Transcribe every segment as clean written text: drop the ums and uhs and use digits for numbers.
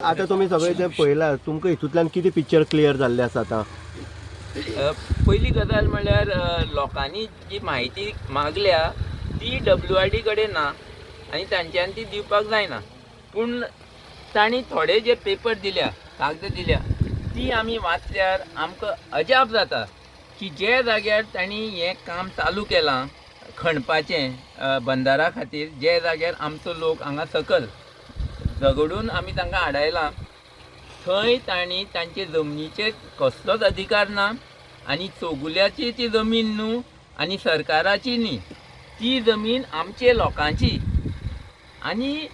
आता तुम्ही सगळे जे पळयला तुमकां हितूंतल्यान कितें पिक्चर क्लियर जाल्ले आसा आतां? पहिली गजाल म्हणल्यार लोकांनी जी माहिती मागल्या ती WRD कडेन ना आनी तांच्यान ती दिवपाक जायना. पूण तांणी थोडे जे पेपर दिल्या, कागद दिल्या, ती आमी वाचल्यार आमकां अजाप जाता की जे जाग्यार तांणी हें काम चालू केलां खणपाचें बंदारा खातीर, जे जाग्यार आमचो लोक हांगा सकल झगडून आमी तांकां आडायलां, थंय तांणी तांचे जमनीचेर कसलोच अधिकार ना आनी चौगुल्याची ती जमीन न्हू आनी सरकाराची न्ही, ती जमीन आमचे लोकांची. आनी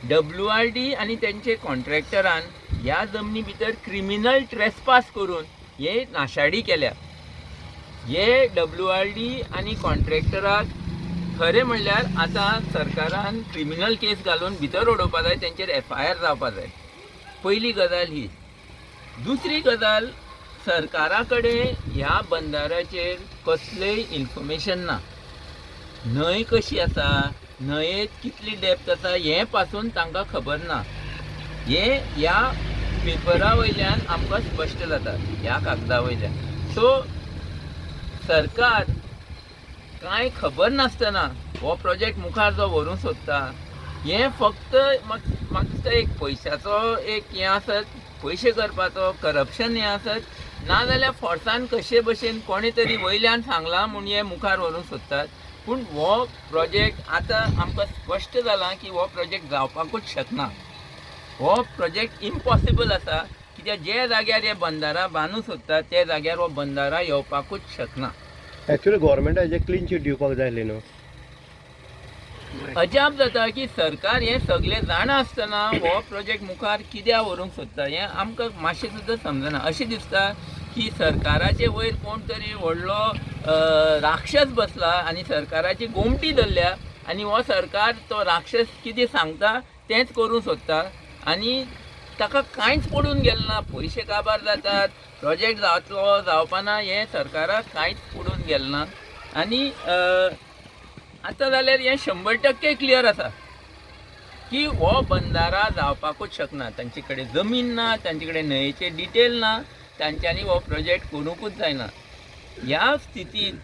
WRD आनी तेंचे कॉन्ट्रॅक्टरान ह्या जमनी भितर क्रिमिनल ट्रेसपास करून हे नाशाडी केल्या. हे WRD आनी कॉन्ट्रॅक्टराक खरें म्हणल्यार आतां सरकारान क्रिमिनल केस घालून भितर उडोवपा जाय, तेंचेर FIR जावपा जाय. पहिली गजाल ही. दुसरी गजाल, सरकारा कडेन ह्या बंदाराचेर कसलेंय इन्फॉर्मेशन ना. न्हंय कशी आसा, न्हंयेत कितली डेप्थ आसा, हें पासून तांकां खबर ना. हें ह्या पेपरा वयल्यान आमकां स्पश्ट जाता, ह्या कागदा वयल्यान. सो सरकार कांय खबर नासतना हो प्रोजेक्ट मुखार जो व्हरूंक सोदता, हें फक्त म्हाका दिसता एक पयशाचो एक हें आसत, पयशे करपाचो करप्शन हें आसत, नाजाल्यार फोर्सान कशे भशेन कोणे तरी वयल्यान सांगलां म्हूण हे मुखार व्हरूंक सोदतात. पूण हो प्रोजेक्ट आतां आमकां स्पश्ट जालां की हो प्रोजेक्ट जावपाकूच शकना. हो प्रोजेक्ट इम्पॉसिबल आसा, कित्याक जे जाग्यार हे बंदारा बांदूंक सोदतात ते जाग्यार हो बंदारा येवपाकूच शकना. एक्चुअली गव्हर्मेंटा हेजे क्लीन चीट दिवपाक जाय आसली न्हू. अजाप जाता की सरकार हें सगळें जाणा आसतना हो प्रोजेक्ट मुखार कित्याक व्हरूंक सोदता, हें आमकां मातशें सुद्दां समजना. अशें दिसता की सरकाराचे वयर कोण तरी व्हडलो राक्षस बसला आनी सरकाराची गोमटी धरल्या आनी हो सरकार तो राक्षस कितें सांगता तेंच करूंक सोदता आनी ताका कांयच पडून गेलें ना. पयशे काबार जातात, प्रोजेक्ट जावतलो जावपाना हें सरकाराक कांयच पडून गेलें ना. आनी आतां जाल्यार हें 100% क्लियर आसा की हो बंदारा जावपाकूच शकना. तांचे कडेन जमीन ना, तांचे कडेन न्हंयेचे डिटेल ना, तांच्यांनी हो प्रोजेक्ट करूंकूच जायना. ह्या स्थितींत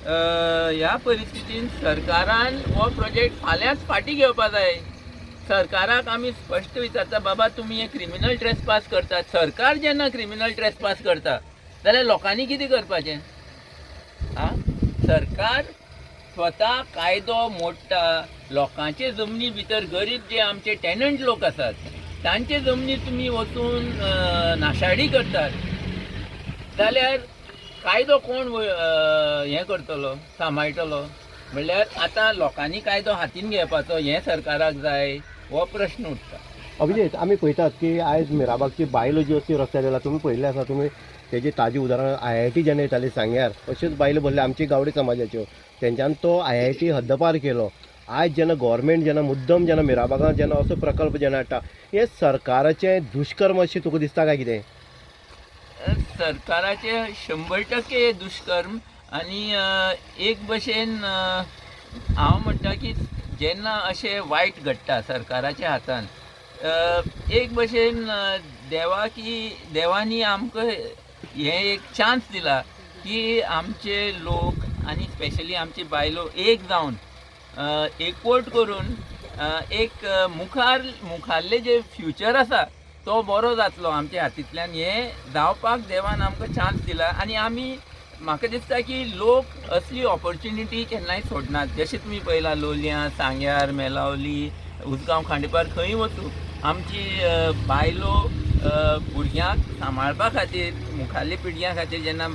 ह्या परिस्थितीन सरकारान हो प्रोजेक्ट फाल्यांच फाटीं घेवपा जाय. सरकाराक आमी स्पश्ट विचारता, बाबा तुमी हे क्रिमिनल ट्रेसपास करतात. सरकार जेन्ना क्रिमिनल ट्रेसपास करता जाल्यार लोकांनी कितें करपाचें? सरकार स्वता कायदो मोडटा, लोकांचे जमनी भितर गरीब जे आमचे टॅनंट लोक आसात तांचे जमनी तुमी वचून नाशाडी करतात, जाल्यार कायदो कोण हें करतलो, सांबाळटलो? म्हणल्यार आतां लोकांनी कायदो हातीन घेवपाचो हें सरकाराक जाय, हो प्रश्न उठता. अभिजित, आमी पळयतात की आयज मिराबागची बायलो ज्यो अशी रस्त्यार येयला, तुमी पळयल्ले आसा, तुमी तेजी ताजी उदाहरण IIT जेन्ना येताली सांग्यार, अश्योच बायलो भरल्यो आमची गावडे समाजाच्यो, तेंच्यान तो IIT हद्दपार केलो. आयज जेन्ना गव्हर्मेंट जेन्ना मुद्दम जेन्ना मिराबागांत जेन्ना असो प्रकल्प जेन्ना हाडटा, हें सरकाराचें दुश्कर्म अशें तुका दिसता काय कितें? सरकाराचे 100% दुश्कर्म. आनी एक भशेन हांव म्हणटा की जेन्ना अशें वायट घडटा सरकाराच्या हातान, एक भशेन देवानी आमकां हें एक चान्स दिला की आमचे लोक आनी स्पेशली आमची बायलो एक जावन एकवट करून एक मुखारले जे फ्युचर आसा तो बरो जातलो आमच्या हातींतल्यान. हें जावपाक देवान आमकां चान्स दिला आनी आमी, म्हाका दिसता की लोक असली ऑपॉर्च्युनिटी केन्नाय सोडनात. जशें तुमी पळयलां लोलयां, सांग्यार, मेलावली, उसगांव, खांडेपार खंय वचूं आमची बायलो भुरग्यांक सांबाळपा खातीर, मुखारल्या पिळग्यां खातीर जेन्ना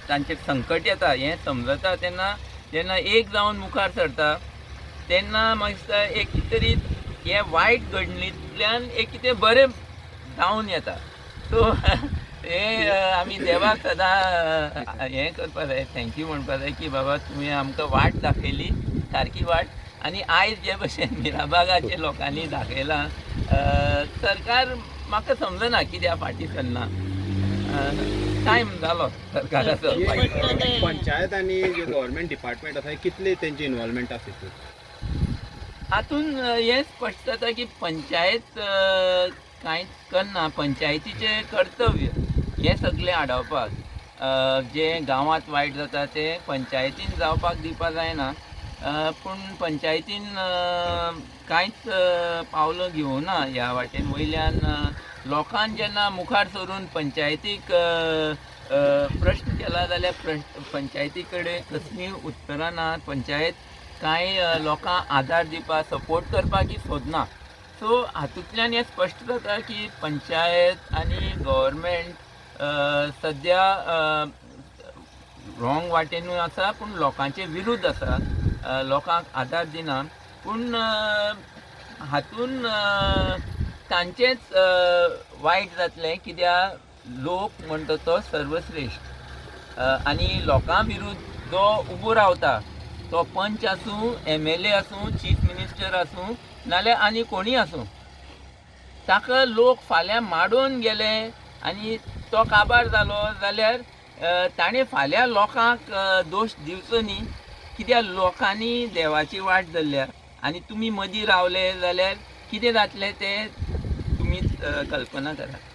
तांचेर संकट येता हें समजता जेन्ना एक जावन मुखार सरता तेन्ना म्हाका दिसता एक कितें तरी हे वायट घडणींतल्यान एक कितें बरें जावन येता. सो हें आमी देवाक सदां हें करपा जाय, थँक्यू म्हणपा जाय की बाबा तुवें आमकां वाट दाखयली, सारकी वाट. आनी आयज जे भशेन मिराबागाच्या लोकांनी दाखयलां, सरकार म्हाका समजना कित्याक फाटीं सरना. टायम जालो सरकाराचो. पंचायत आनी जे गव्हर्मेंट डिपार्टमेंट आसा कितले तेंची इनवॉल्वमेंट आसा हातून हें स्पश्ट जाता की पंचायत कांयच करना. पंचायतीचें कर्तव्य हें सगळें आडावपाक, जे गांवांत वायट जाता ते पंचायतीन जावपाक दिवपा जायना. पूण पंचायतीन कांयच पावलं घेवना ह्या वाटेन. वयल्यान लोकान जेन्ना मुखार सरून पंचायतीक प्रश्न केला जाल्यार पंचायती कडेन कसलीं उत्तरां ना. पंचायत कांय लोकांक आदार दिवपाक सपोर्ट करपाक सोदना. सो हातूंतल्यान हें स्पश्ट जाता की पंचायत आनी गव्हर्मेंट सद्या रॉंग वाटेनूय आसा, पूण लोकांचे विरुद्ध आसा. लोकांक आदार दिना. पूण हातून तांचेंच वायट जातलें, कित्याक लोक म्हणटा तो सर्वश्रेश्ठ. आनी लोकां विरुद्ध जो उबो रावता तो पंच आसूं, MLA आसूं, चीफ मिनिस्टर आसूं, नाल्यार आनी कोणीय आसूं, ताका लोक फाल्यां माडून गेले आनी तो काबार जालो जाल्यार ताणें फाल्यां लोकांक दोश दिवचो न्ही. कित्याक लोकांनी देवाची वाट धरल्या आनी तुमी मदीं रावले जाल्यार कितें जातलें तें तुमीच कल्पना करात.